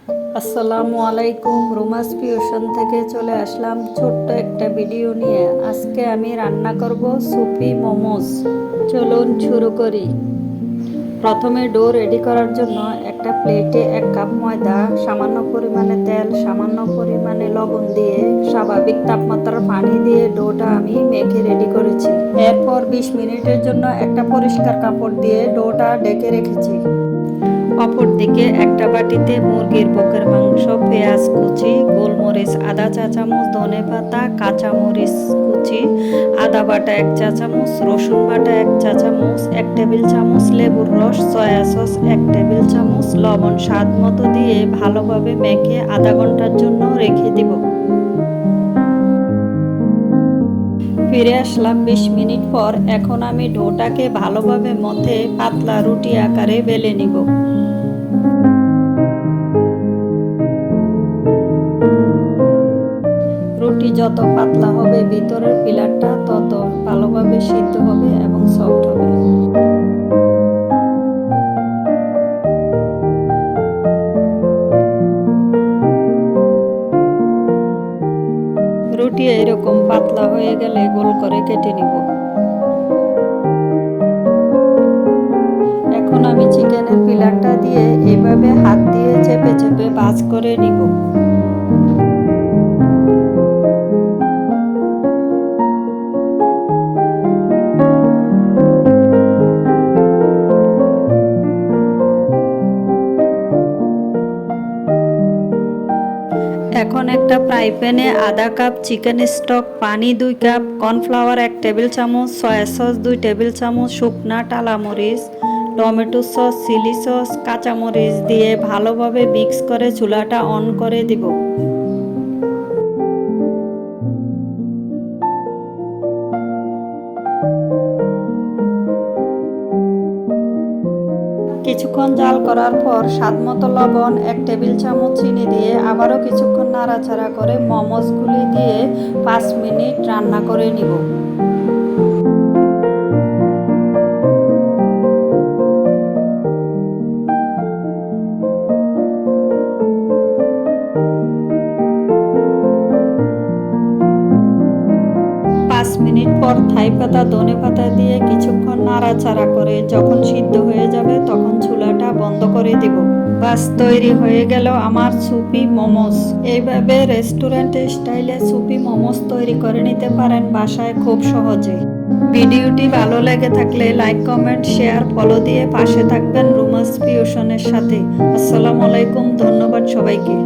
আসসালামু আলাইকুম। রুমাস ফিউশন থেকে চলে আসলাম ছোট্ট একটা ভিডিও নিয়ে। আজকে আমি রান্না করব সুপি মোমোস। চলুন শুরু করি। প্রথমে ডো রেডি করার জন্য একটা প্লেটে 1 কাপ ময়দা, সামান্য পরিমাণে তেল, সামান্য পরিমাণে লবণ দিয়ে স্বাভাবিক তাপমাত্রার পানি দিয়ে ডোটা আমি মেখে রেডি করেছি। এরপর 20 মিনিটের জন্য একটা পরিষ্কার কাপড় দিয়ে ডোটা ঢেকে রেখেছি। অপরদিকে একটা বাটিতে মুরগির বুকের মাংস, পেঁয়াজ কুচি, গোলমরিচ আধা চা চামচ, ধনে পাতা, কাঁচামরিচ কুচি, আদা বাটা 1 চা চামচ, রসুন বাটা 1 চা চামচ, 1 টেবিল চামচ লেবুর রস, সয়া সস 1 টেবিল চামচ, লবণ স্বাদ মতো দিয়ে ভালোভাবে মেখে আধা ঘন্টার জন্য রেখে দিব। ফিরে আসলাম 20 মিনিট পর। এখন আমি ডোটাকে ভালোভাবে মথে পাতলা রুটি আকারে বেলে নিব। রুটি যত পাতলা হবে ভিতরের পিলারটা তত ভালোভাবে সিদ্ধ হবে এবং সফট হবে। রুটি এরকম পাতলা হয়ে গেলে গোল করে কেটে নিব। এখন আমি চিকেনের পিলারটা দিয়ে এভাবে হাত দিয়ে চেপে চেপে ভাঁজ করে নিব। এখন একটা ফ্রাই প্যানে আধা কাপ চিকেন স্টক, পানি 2 কাপ, কর্নফ্লাওয়ার 1 টেবিল চামচ, সয়া সস 2 টেবিল চামচ, শুকনা টালা মরিচ, টমেটো সস, চিলি সস, কাঁচামরিচ দিয়ে ভালোভাবে মিক্স করে চুলাটা অন করে দিব। কিছুক্ষণ জাল করার পর স্বাদমতো লবণ, 1 টেবিল চামচ চিনি দিয়ে আবারও কিছুক্ষণ নাড়াচাড়া করে মোমোসগুলি দিয়ে 5 মিনিট রান্না করে নিব। মিনিট পর থাই পাতা, ধনে পাতা দিয়ে কিছুক্ষণ নাড়াচাড়া করে যখন সিদ্ধ হয়ে যাবে তখন চুলাটা বন্ধ করে দেব। বাস, তৈরি হয়ে গেল আমার সুপি মোমোস। এইভাবে রেস্টুরেন্ট স্টাইলে সুপি মোমোস তৈরি করে নিতে পারেন বাসায় খুব সহজে। ভিডিওটি ভালো লেগে থাকলে লাইক, কমেন্ট, শেয়ার, ফলো দিয়ে পাশে থাকবেন রুমাস ফিউশনের সাথে। আসসালামু আলাইকুম, ধন্যবাদ সবাইকে।